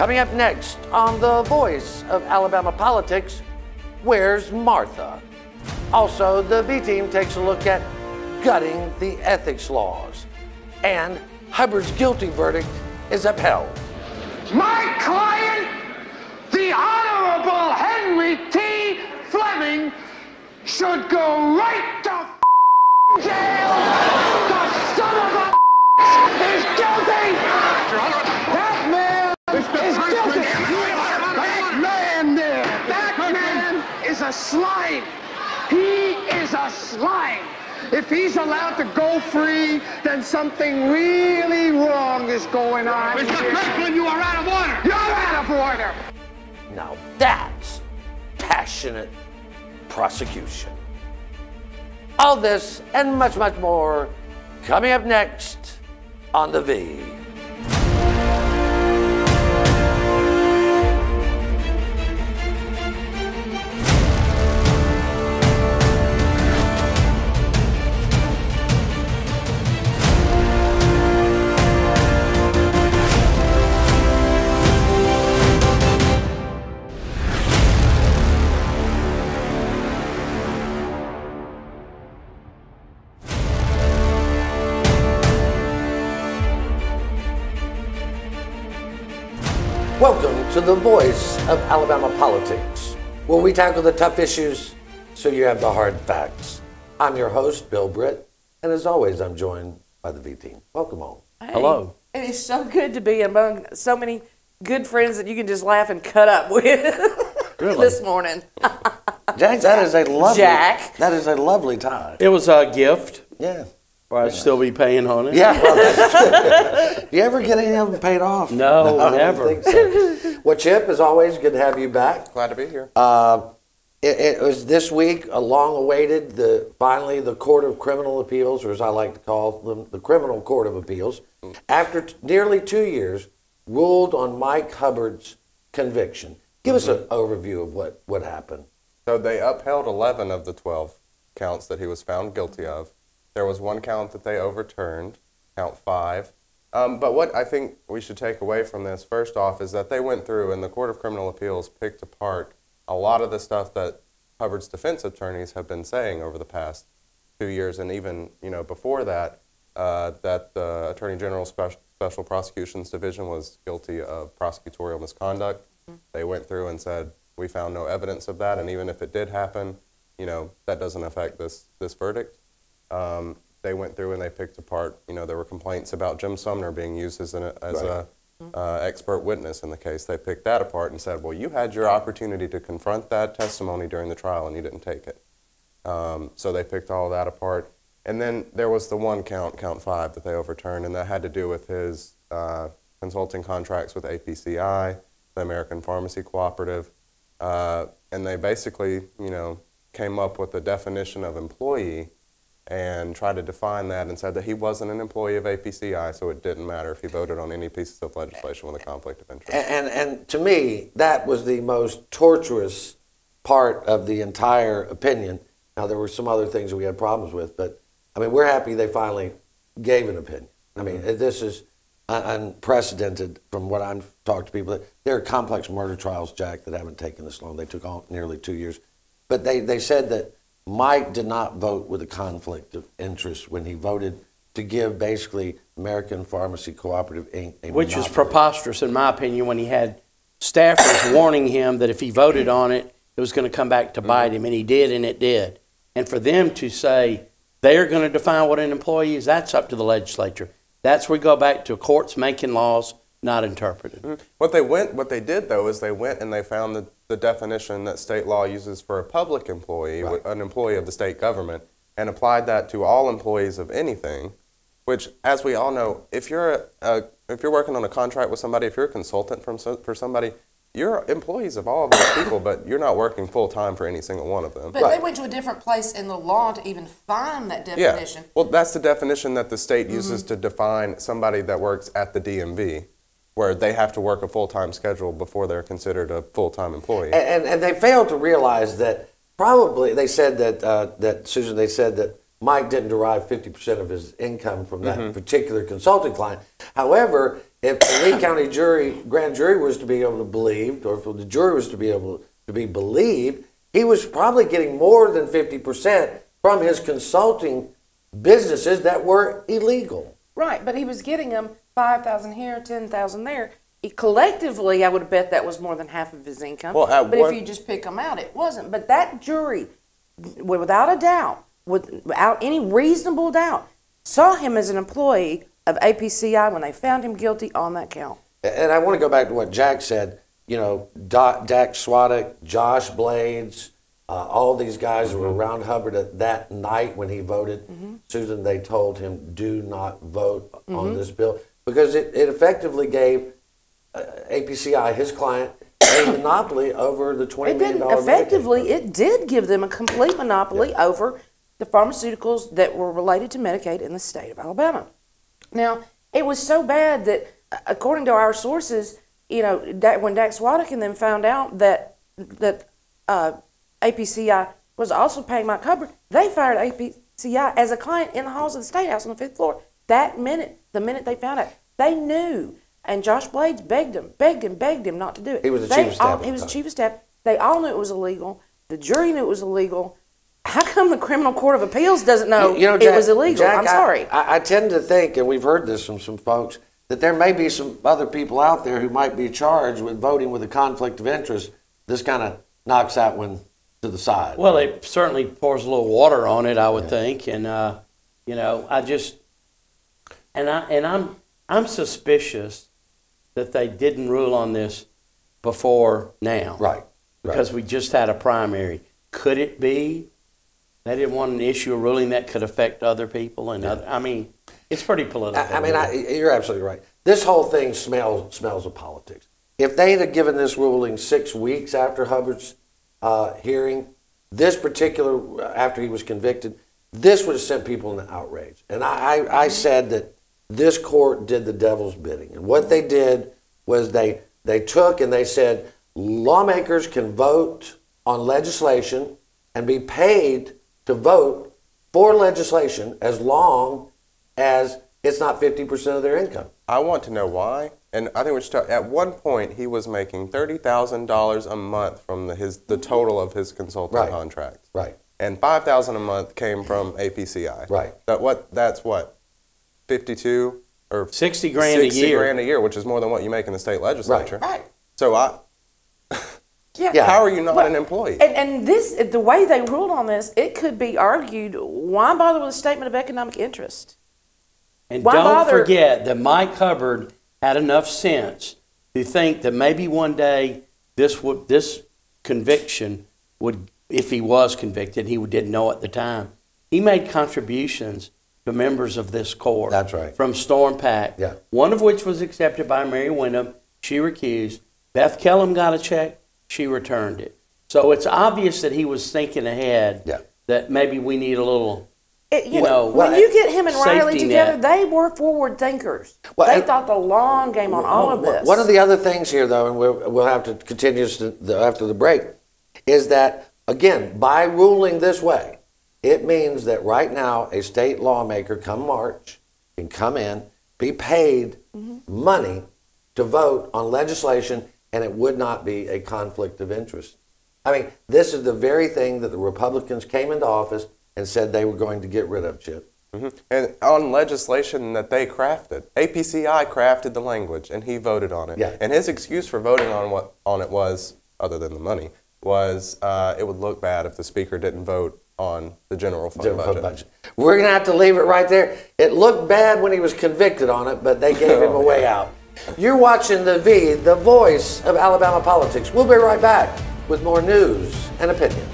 Coming up next on The Voice of Alabama Politics, where's Martha? Also, the V-Team takes a look at gutting the ethics laws. And Hubbard's guilty verdict is upheld. My client, the Honorable Henry T. Fleming, should go right to jail. The son of a is guilty. That man is guilty. That man there. That man is a slime. He is a slime. If he's allowed to go free, then something really wrong is going on. Mr. Kirkland, you are out of order. You're out of order. Now that's passionate prosecution. All this and much, much more coming up next on The V. Welcome to The Voice of Alabama Politics, where we tackle the tough issues so you have the hard facts. I'm your host, Bill Britt, and as always, I'm joined by the V-Team. Welcome on. Hey, hello. It is so good to be among so many good friends that you can just laugh and cut up with this morning. Jack, that is a lovely, Jack. That is a lovely time. It was a gift. Yeah. Or I'd still be paying on it. Yeah. Well, you ever get any of them paid off? No, I don't never. think so. Well, Chip, as always, good to have you back. Glad to be here. It was this week, a long-awaited, finally the Court of Criminal Appeals, or as I like to call them, the Criminal Court of Appeals, after nearly 2 years, ruled on Mike Hubbard's conviction. Give us an overview of what happened. So they upheld 11 of the 12 counts that he was found guilty of. There was one count that they overturned, count 5. But what I think we should take away from this, first off, is that they went through and the Court of Criminal Appeals picked apart a lot of the stuff that Hubbard's defense attorneys have been saying over the past 2 years, and even before that, that the Attorney General's Special Prosecutions Division was guilty of prosecutorial misconduct. They went through and said, we found no evidence of that, and even if it did happen, that doesn't affect this verdict. They went through and they picked apart, there were complaints about Jim Sumner being used as an expert witness in the case. They picked that apart and said, well, you had your opportunity to confront that testimony during the trial and you didn't take it. So they picked all of that apart. And then there was the one count 5, that they overturned, and that had to do with his consulting contracts with APCI, the American Pharmacy Cooperative. And they basically, came up with a definition of employee and tried to define that and said that he wasn't an employee of APCI, so it didn't matter if he voted on any pieces of legislation with a conflict of interest. And to me, that was the most tortuous part of the entire opinion. Now, there were some other things that we had problems with, but, we're happy they finally gave an opinion. This is unprecedented from what I've talked to people. There are complex murder trials, Jack, that haven't taken this long. They took on nearly 2 years. But they said that Mike did not vote with a conflict of interest when he voted to give basically American Pharmacy Cooperative Inc. a Which is monopoly. preposterous, in my opinion, when he had staffers warning him that if he voted on it, it was going to come back to bite him, and he did, and it did. And for them to say they're going to define what an employee is, that's up to the legislature. That's where we go back to courts making laws, not interpreted. What they did, though, is they went and they found the definition that state law uses for a public employee, Right. an employee of the state government, and applied that to all employees of anything, which, as we all know, if you're working on a contract with somebody, if you're a consultant for somebody, you're employees of all of those people, but you're not working full-time for any single one of them. But they went to a different place in the law to even find that definition. Yeah. Well, that's the definition that the state uses to define somebody that works at the DMV, where they have to work a full-time schedule before they're considered a full-time employee. And they failed to realize that probably, they said that Susan, they said that Mike didn't derive 50% of his income from that particular consulting client. However, if the Lee County grand jury was to be able to believe, or if the jury was to be able to be believed, he was probably getting more than 50% from his consulting businesses that were illegal. Right, but he was getting them 5,000 here, 10,000 there. Collectively, I would bet that was more than half of his income. Well, but if you just pick them out, it wasn't. But that jury, without a doubt, without any reasonable doubt, saw him as an employee of APCI when they found him guilty on that count. And I want to go back to what Jack said. You know, Dak Swadek, Josh Blades, all these guys were around Hubbard at that night when he voted. Susan, they told him, do not vote on this bill, because it effectively gave APCI, his client, a monopoly over the $20 million. Effectively, it did give them a complete monopoly over the pharmaceuticals that were related to Medicaid in the state of Alabama. Now, it was so bad that, according to our sources, you know, when Dak Swadek and them found out that APCI was also paying Mike Hubbard, they fired APCI as a client in the halls of the State House on the 5th floor. The minute they found out, they knew. And Josh Blades begged him not to do it. He was the chief of staff. He was the chief of staff. They all knew it was illegal. The jury knew it was illegal. How come the Criminal Court of Appeals doesn't know Jack, it was illegal? Jack, I'm sorry. I tend to think, and we've heard this from some folks, that there may be some other people out there who might be charged with voting with a conflict of interest. This kind of knocks that one to the side. Well, it certainly pours a little water on it, I would think, and you know, I'm suspicious that they didn't rule on this before now, right? Because we just had a primary. Could it be they didn't want to issue a ruling that could affect other people? And I mean, it's pretty political. I mean, you're absolutely right. This whole thing smells of politics. If they had given this ruling 6 weeks after Hubbard's hearing, this particular, after he was convicted, this would have sent people into outrage. And I said that this court did the devil's bidding. And what they did was they took and they said, lawmakers can vote on legislation and be paid to vote for legislation as long as it's not 50% of their income. I want to know why. And I think at one point he was making $30,000 a month from the total of his consulting contracts. Right. And $5,000 a month came from APCI. Right. That's what? 52 or 60 grand a year. 60 grand a year, which is more than what you make in the state legislature. Right. So how are you not an employee? And the way they ruled on this, it could be argued, why bother with a statement of economic interest? And don't forget that Mike Hubbard had enough sense to think that maybe one day this conviction would, if he was convicted, he didn't know at the time. He made contributions to members of this court. That's right. From Storm PAC. Yeah. One of which was accepted by Mary Wyndham. She recused. Beth Kellum got a check. She returned it. So it's obvious that he was thinking ahead. Yeah. That maybe we need a little, when you get him and Riley together, they were forward thinkers. They thought the long game on all of this. One of the other things here, though, and we'll have to continue after the break, is that, again, by ruling this way, it means that right now a state lawmaker come March can come in, be paid money to vote on legislation, and it would not be a conflict of interest. I mean, this is the very thing that the Republicans came into office and said they were going to get rid of, Chip. And on legislation that they crafted, APCI crafted the language, and he voted on it. Yeah. And his excuse for voting on it was, other than the money, was it would look bad if the speaker didn't vote on the general fund budget. We're going to have to leave it right there. It looked bad when he was convicted on it, but they gave him a way out. You're watching The V, the voice of Alabama politics. We'll be right back with more news and opinions.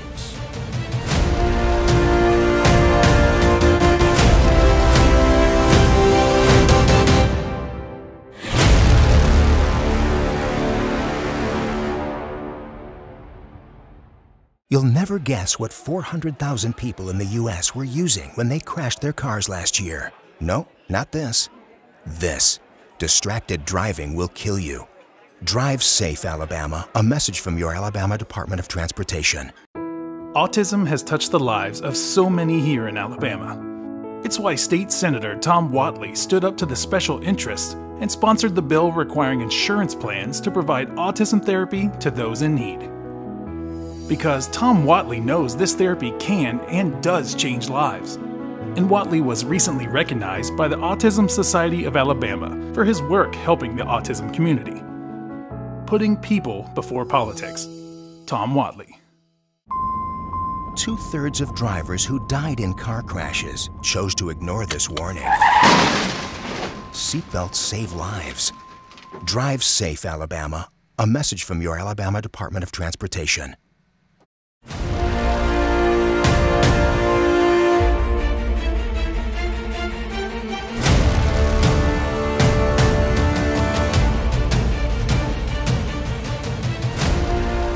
You'll never guess what 400,000 people in the U.S. were using when they crashed their cars last year. No, not this. This. Distracted driving will kill you. Drive safe, Alabama. A message from your Alabama Department of Transportation. Autism has touched the lives of so many here in Alabama. It's why State Senator Tom Whatley stood up to the special interests and sponsored the bill requiring insurance plans to provide autism therapy to those in need. Because Tom Whatley knows this therapy can and does change lives. And Whatley was recently recognized by the Autism Society of Alabama for his work helping the autism community. Putting people before politics. Tom Whatley. 2/3 of drivers who died in car crashes chose to ignore this warning. Seatbelts save lives. Drive safe, Alabama. A message from your Alabama Department of Transportation.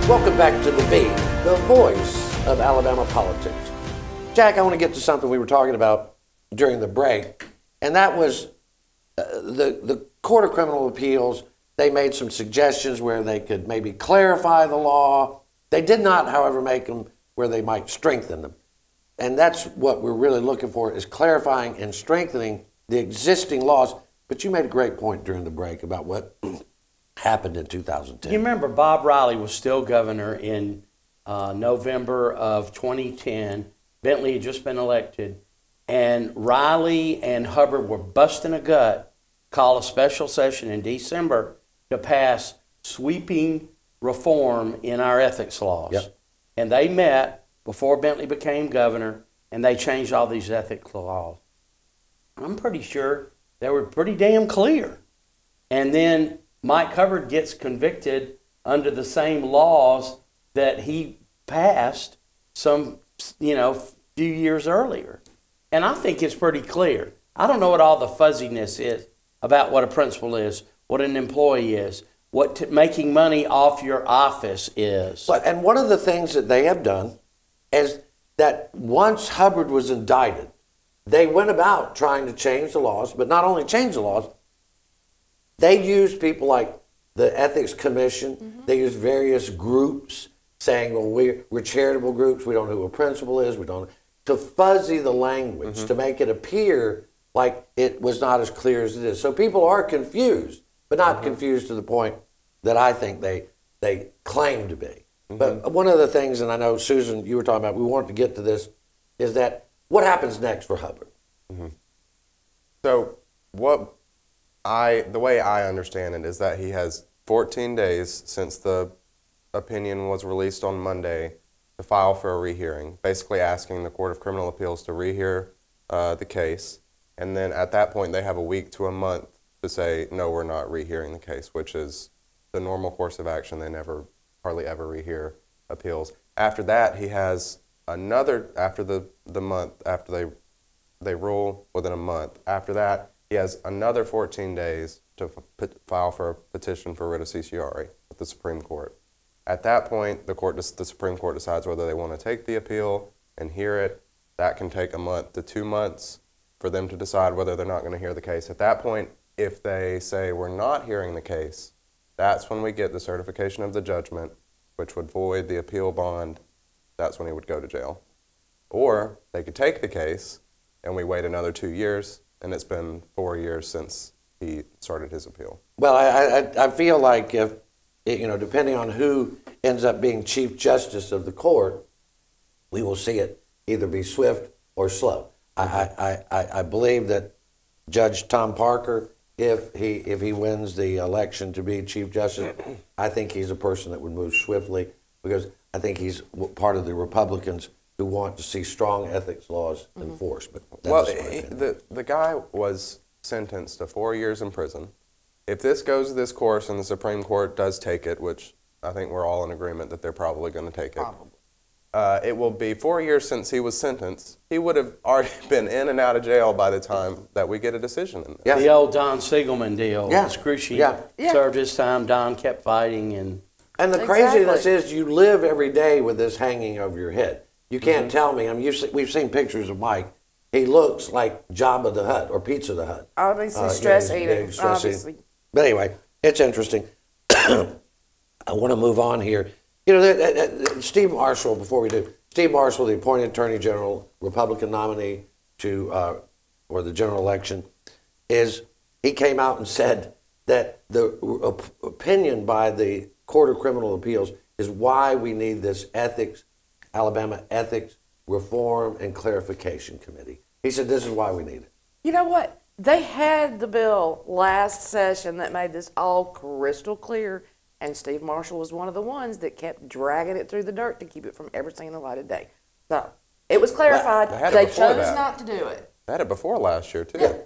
Welcome back to The Beat, the voice of Alabama politics. Jack, I want to get to something we were talking about during the break, and that was the Court of Criminal Appeals. They made some suggestions where they could maybe clarify the law. They did not, however, make them where they might strengthen them. And that's what we're really looking for, is clarifying and strengthening the existing laws. But you made a great point during the break about what happened in 2010. You remember Bob Riley was still governor in November of 2010. Bentley had just been elected. And Riley and Hubbard were busting a gut, call a special session in December to pass sweeping reform in our ethics laws. Yep. And they met before Bentley became governor, and they changed all these ethics laws. I'm pretty sure they were pretty damn clear. And then Mike Hubbard gets convicted under the same laws that he passed some, few years earlier. And I think it's pretty clear. I don't know what all the fuzziness is about what a principal is, what an employee is, what making money off your office is. And one of the things that they have done is that once Hubbard was indicted, they went about trying to change the laws, but not only change the laws, they used people like the Ethics Commission. Mm-hmm. They used various groups saying, well, we're charitable groups, we don't know who a principal is, we don't, to fuzzy the language, mm-hmm. to make it appear like it was not as clear as it is. So people are confused, but not mm-hmm. confused to the point that I think they claim to be. Mm-hmm. But one of the things, and I know, Susan, you were talking about, we wanted to get to this, is that what happens next for Hubbard? Mm-hmm. So the way I understand it is that he has 14 days since the opinion was released on Monday to file for a rehearing, basically asking the Court of Criminal Appeals to rehear the case. And then at that point, they have a week to a month to say, no, we're not rehearing the case, which is the normal course of action. They hardly ever rehear appeals. After that, he has another, after the month, after they rule within a month, after that, he has another 14 days to file for a petition for writ of certiorari with the Supreme Court. At that point, the Supreme Court decides whether they want to take the appeal and hear it. That can take a month to 2 months for them to decide whether they're not going to hear the case. At that point, if they say we're not hearing the case, that's when we get the certification of the judgment, which would void the appeal bond. That's when he would go to jail. Or they could take the case and we wait another 2 years, and it's been 4 years since he started his appeal. Well, I feel like if, depending on who ends up being Chief Justice of the court, we will see it either be swift or slow. I believe that Judge Tom Parker, if he wins the election to be Chief Justice, I think he's a person that would move swiftly, because I think he's part of the Republicans who want to see strong ethics laws enforced. But the guy was sentenced to 4 years in prison. If this goes this course and the Supreme Court does take it, which I think we're all in agreement that they're probably going to take it, it will be 4 years since he was sentenced. He would have already been in and out of jail by the time that we get a decision in this. Yeah. The old Don Siegelman deal. Yeah. Excruciating. Yeah. Served his time. Don kept fighting. And the craziness is you live every day with this hanging over your head. You can't tell me. We've seen pictures of Mike. He looks like Jabba the Hutt or Pizza the Hutt. Obviously stress eating. Obviously. But anyway, it's interesting. I want to move on here. Steve Marshall, before we do, Steve Marshall, the appointed Attorney General, Republican nominee to, or the general election, is he came out and said that the opinion by the Court of Criminal Appeals is why we need this Alabama Ethics Reform and Clarification Committee. He said this is why we need it. You know what? They had the bill last session that made this all crystal clear, and Steve Marshall was one of the ones that kept dragging it through the dirt to keep it from ever seeing the light of day. So it was clarified. They chose not to do it. They had it before last year, too. Yeah.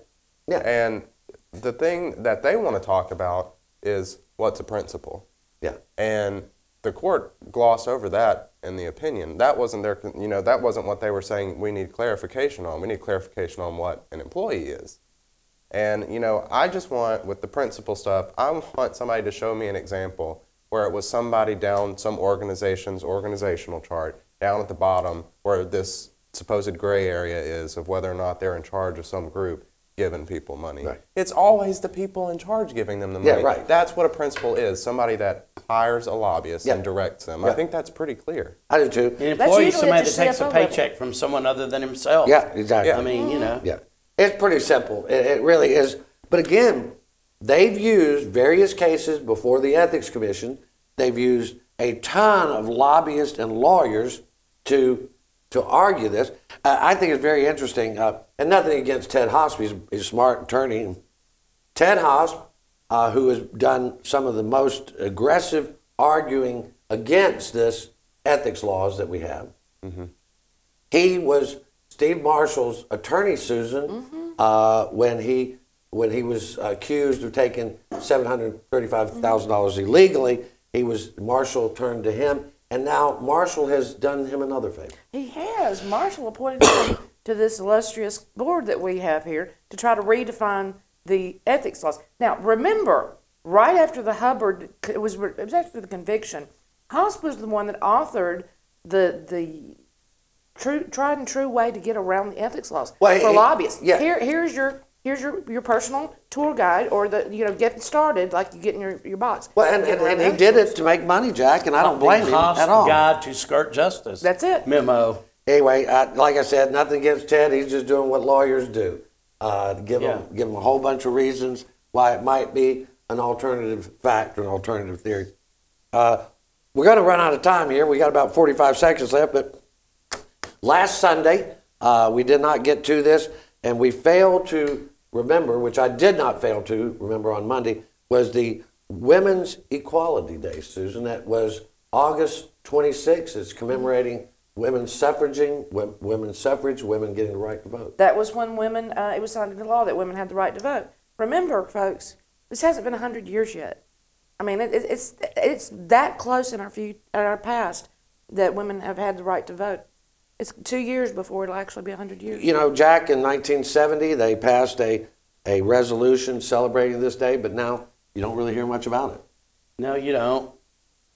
Yeah. And the thing that they want to talk about is what's a principle. Yeah. And the court glossed over that in the opinion. That wasn't that wasn't what they were saying we need clarification on. We need clarification on what an employee is. And, I just want, with the principle stuff, I want somebody to show me an example where it was somebody down some organization's organizational chart, down at the bottom, where this supposed gray area is of whether or not they're in charge of some group giving people money. Right. It's always the people in charge giving them the money. Yeah, right. That's what a principal is, somebody that hires a lobbyist and directs them. Yeah. I think that's pretty clear. I do too. An employee is usually somebody at that the takes a CFO paycheck from someone other than himself. Yeah, exactly. I mean, Yeah. It's pretty simple. It really is. But again, they've used various cases before the Ethics Commission. They've used a ton of lobbyists and lawyers to argue this. I think it's very interesting. And nothing against Ted Hosp. He's a smart attorney. Ted Hosp, who has done some of the most aggressive arguing against this ethics laws that we have. Mm-hmm. He was Steve Marshall's attorney, Susan, when he was accused of taking $735,000 illegally. Marshall turned to him, and now Marshall has done him another favor. He has. Marshall appointed him to this illustrious board that we have here to try to redefine the ethics laws. Now, remember, right after the Hubbard, it was after the conviction, Hosp was the one that authored the tried and true way to get around the ethics laws for lobbyists. Yeah. Here's your personal tour guide, or getting started like you get in your box. Well, and he did it to make money, Jack, and I don't blame him at all. Guide to skirt justice. That's it. Memo. Anyway, like I said, nothing against Ted. He's just doing what lawyers do. Give him a whole bunch of reasons why it might be an alternative fact or an alternative theory. We're going to run out of time here. We got about 45 seconds left, but last Sunday we did not get to this, and we failed to remember, which I did not fail to remember on Monday, was the Women's Equality Day, Susan. That was August 26th. It's commemorating women's suffrage, women getting the right to vote. That was when women, it was signed into law that women had the right to vote. Remember, folks, this hasn't been 100 years yet. I mean, it's that close in our past that women have had the right to vote. It's 2 years before it'll actually be 100 years. Jack, in 1970, they passed a resolution celebrating this day, but now you don't really hear much about it. No, you don't.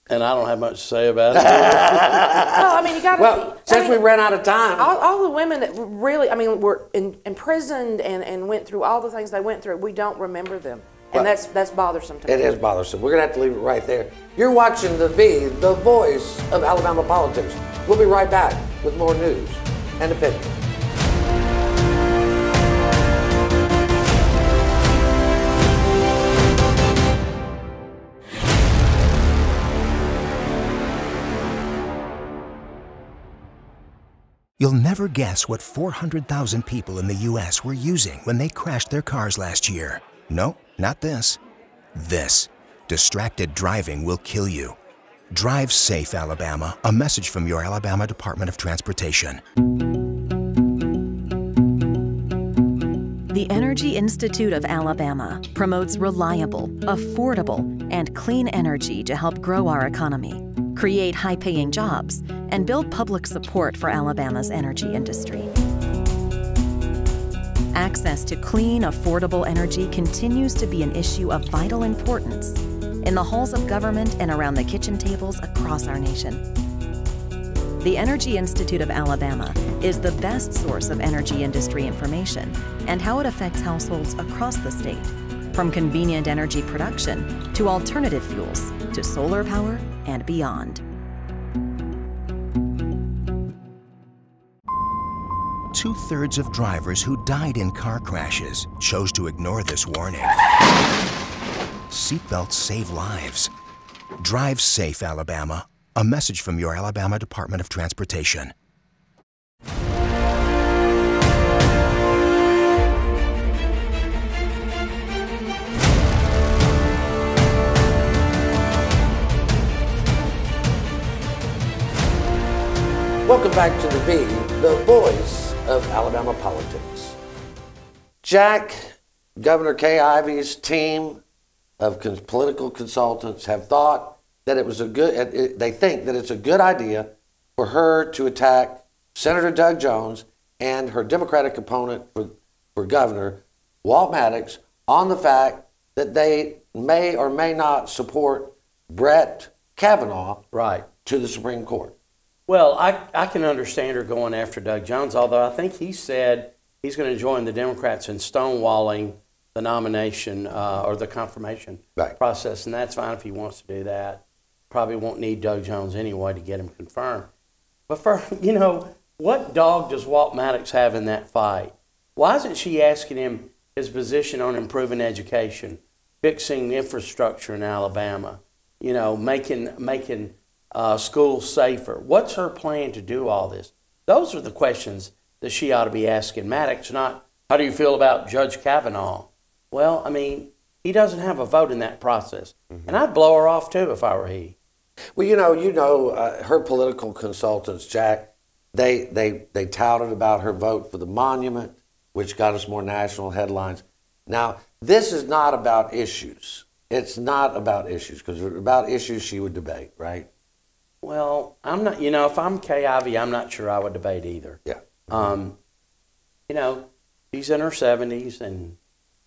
And I don't have much to say about it. No, I mean, you got to. Well, since we ran out of time. All the women that really, were imprisoned and went through all the things they went through, we don't remember them. And that's bothersome to me. It is bothersome. We're going to have to leave it right there. You're watching The V, the voice of Alabama politics. We'll be right back with more news and opinion. You'll never guess what 400,000 people in the U.S. were using when they crashed their cars last year. No, not this. This. Distracted driving will kill you. Drive safe, Alabama. A message from your Alabama Department of Transportation. The Energy Institute of Alabama promotes reliable, affordable, and clean energy to help grow our economy, create high-paying jobs, and build public support for Alabama's energy industry. Access to clean, affordable energy continues to be an issue of vital importance in the halls of government and around the kitchen tables across our nation. The Energy Institute of Alabama is the best source of energy industry information and how it affects households across the state, from convenient energy production to alternative fuels to solar power and beyond. 2/3 of drivers who died in car crashes chose to ignore this warning. Seatbelts save lives. Drive safe, Alabama. A message from your Alabama Department of Transportation. Welcome back to The V, the voice of Alabama politics. Jack, Governor Kay Ivey's team of political consultants have thought that it was they think that it's a good idea for her to attack Senator Doug Jones and her Democratic opponent for governor, Walt Maddox, on the fact that they may or may not support Brett Kavanaugh to the Supreme Court. Well, I can understand her going after Doug Jones, although I think he said he's going to join the Democrats in stonewalling the nomination or the confirmation process, and that's fine if he wants to do that. Probably won't need Doug Jones anyway to get him confirmed. But what dog does Walt Maddox have in that fight? Why isn't she asking him his position on improving education, fixing infrastructure in Alabama, making schools safer? What's her plan to do all this? Those are the questions that she ought to be asking Maddox, not how do you feel about Judge Kavanaugh? Well, I mean, he doesn't have a vote in that process. And I'd blow her off too if I were he. Well, her political consultants, Jack, they touted about her vote for the monument, which got us more national headlines. Now, this is not about issues. It's not about issues, because if it were about issues, she would debate, right? Well, I'm not, if I'm Kay Ivey, I'm not sure I would debate either. Yeah. She's in her 70s, and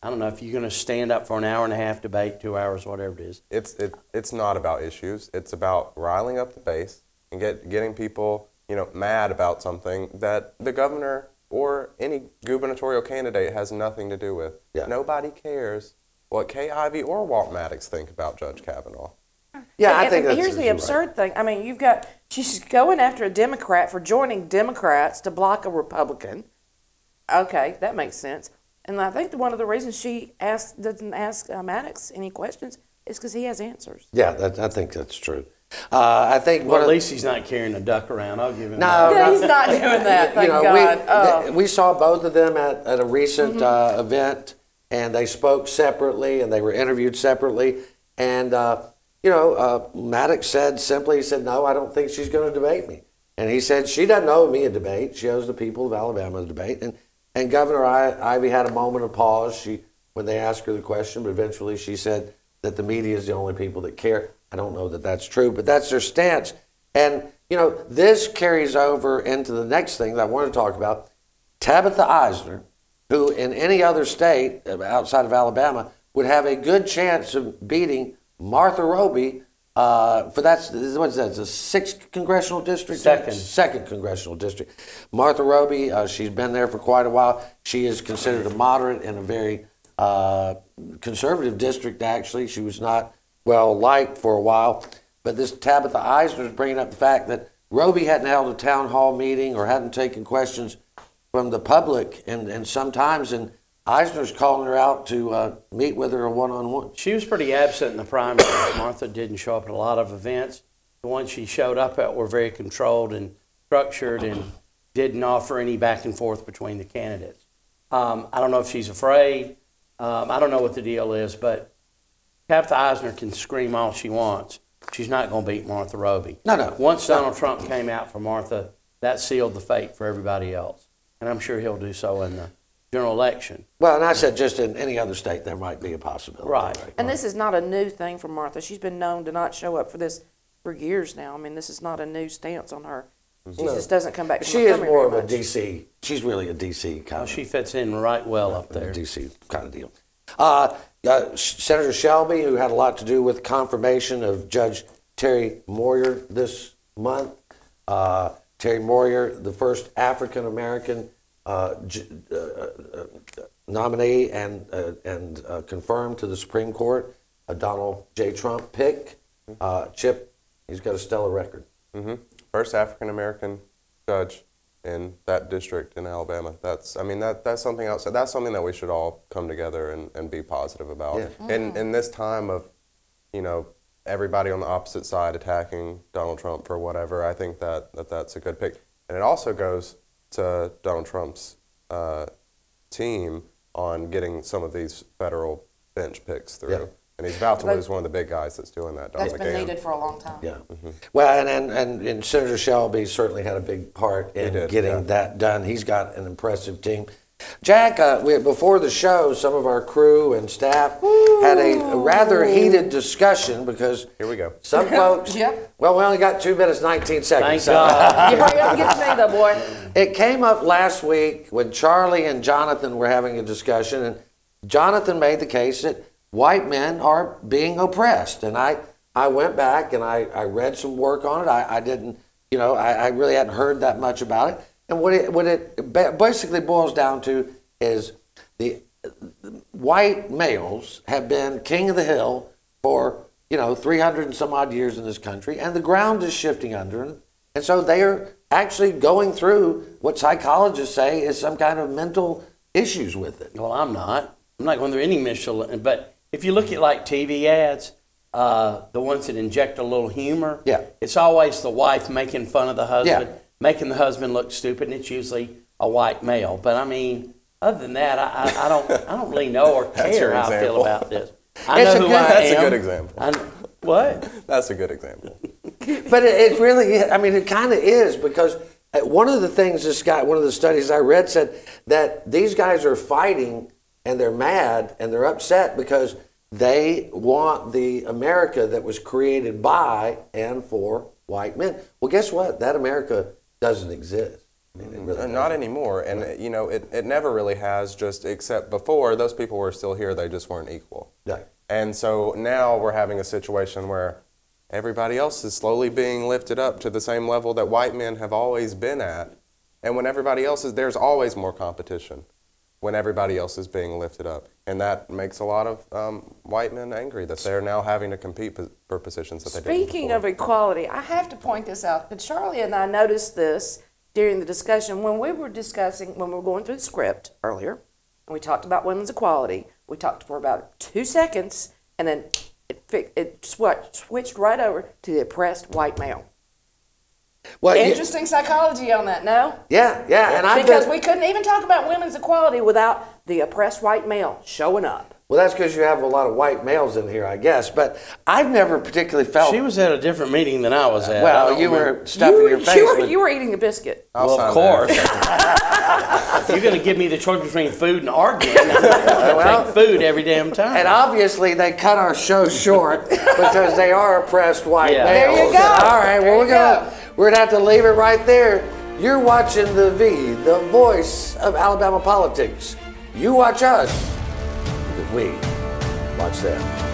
I don't know if you're going to stand up for an hour and a half debate, 2 hours, whatever it is. It's not about issues. It's about riling up the base and getting people, mad about something that the governor or any gubernatorial candidate has nothing to do with. Yeah. Nobody cares what Kay Ivey or Walt Maddox think about Judge Kavanaugh. Yeah, I think that's here's the absurd thing. I mean, she's going after a Democrat for joining Democrats to block a Republican. Okay, that makes sense. And I think one of the reasons she doesn't ask Maddox any questions is because he has answers. Yeah, I think that's true. I think. Well, at least he's not carrying a duck around. I'll give him. He's not doing that. Thank God. We saw both of them at a recent event, and they spoke separately, and they were interviewed separately. And Maddox said simply, no, I don't think she's going to debate me. And he said she doesn't owe me a debate. She owes the people of Alabama a debate. And Governor Ivey had a moment of pause when they asked her the question, but eventually she said that the media is the only people that care. I don't know that that's true, but that's their stance. And, this carries over into the next thing that I want to talk about. Tabitha Eisner, who in any other state outside of Alabama would have a good chance of beating Martha Roby what's that? It's a 6th congressional district? Second congressional district. Martha Roby, she's been there for quite a while. She is considered a moderate in a very conservative district, actually. She was not well liked for a while. But this Tabitha Eisner is bringing up the fact that Roby hadn't held a town hall meeting or hadn't taken questions from the public, and sometimes Eisner's calling her out to meet with her one-on-one. She was pretty absent in the primaries. Martha didn't show up at a lot of events. The ones she showed up at were very controlled and structured and didn't offer any back and forth between the candidates. I don't know if she's afraid. I don't know what the deal is, but Tabitha Eisner can scream all she wants. She's not going to beat Martha Roby. No. Once Donald Trump came out for Martha, that sealed the fate for everybody else. And I'm sure he'll do so in the general election. Well, and I said just in any other state there might be a possibility. Right. And this is not a new thing for Martha. She's been known to not show up for this for years now. I mean, this is not a new stance on her. She just doesn't come back to She is more of a D.C. She's really a D.C. kind of. She fits in right well up there. D.C. kind of deal. Senator Shelby, who had a lot to do with confirmation of Judge Terry Moyer this month. Terry Moyer, the first African-American nominee and confirmed to the Supreme Court, a Donald J. Trump pick. Chip, he's got a stellar record. First African-American judge in that district in Alabama. That's something else. That's something that we should all come together and be positive about. Yeah. In this time of, everybody on the opposite side attacking Donald Trump for whatever, I think that's a good pick. And it also goes to Donald Trump's team on getting some of these federal bench picks through. Yeah. And he's about to lose one of the big guys that's doing that. That's been needed for a long time. Yeah. Well, and Senator Shelby certainly had a big part in getting that done. He's got an impressive team. Jack, before the show, some of our crew and staff had a rather heated discussion because here we go. Some folks. Well, we only got 2 minutes 19 seconds. Thank God. You hurry up and get to me, though, boy. It came up last week when Charlie and Jonathan were having a discussion, and Jonathan made the case that white men are being oppressed, and I went back and I read some work on it. I didn't, I really hadn't heard that much about it. And what it basically boils down to is the white males have been king of the hill for 300 and some odd years in this country, and the ground is shifting under them, and so they are actually going through what psychologists say is some kind of mental issues with it. Well, I'm not going through any mental, but if you look at like TV ads, the ones that inject a little humor, it's always the wife making fun of the husband, making the husband look stupid, and it's usually a white male. But I mean, other than that, I don't really know or care how I feel about this. I know who I am. That's a good example. What? That's a good example. But it really, it kind of is, because one of the things one of the studies I read said that these guys are fighting and they're mad and they're upset because they want the America that was created by and for white men. Well, guess what? That America doesn't exist. Not anymore. And, it never really has, just except before, those people were still here, they just weren't equal. Yeah. And so now we're having a situation where everybody else is slowly being lifted up to the same level that white men have always been at. And when everybody else is, there's always more competition when everybody else is being lifted up. And that makes a lot of white men angry that they're now having to compete for positions that they didn't Speaking before. of equality, I have to point this out. But Charlie and I noticed this during the discussion when we were going through the script earlier, and we talked about women's equality. We talked for about 2 seconds, and then it switched right over to the oppressed white male. Well, interesting psychology on that, no? Yeah, and because we couldn't even talk about women's equality without the oppressed white male showing up. Well, that's because you have a lot of white males in here, I guess. But I've never particularly felt... She was at a different meeting than I was at. Well, you were stuffing your face with... You were eating a biscuit. Well, of course. If you're going to give me the choice between food and arguing, I'm going to take food every damn time. And obviously, they cut our show short because they are oppressed white males. There you go. All right, well, we're going to have to leave it right there. You're watching The V, the voice of Alabama politics. You watch us, because we watch them.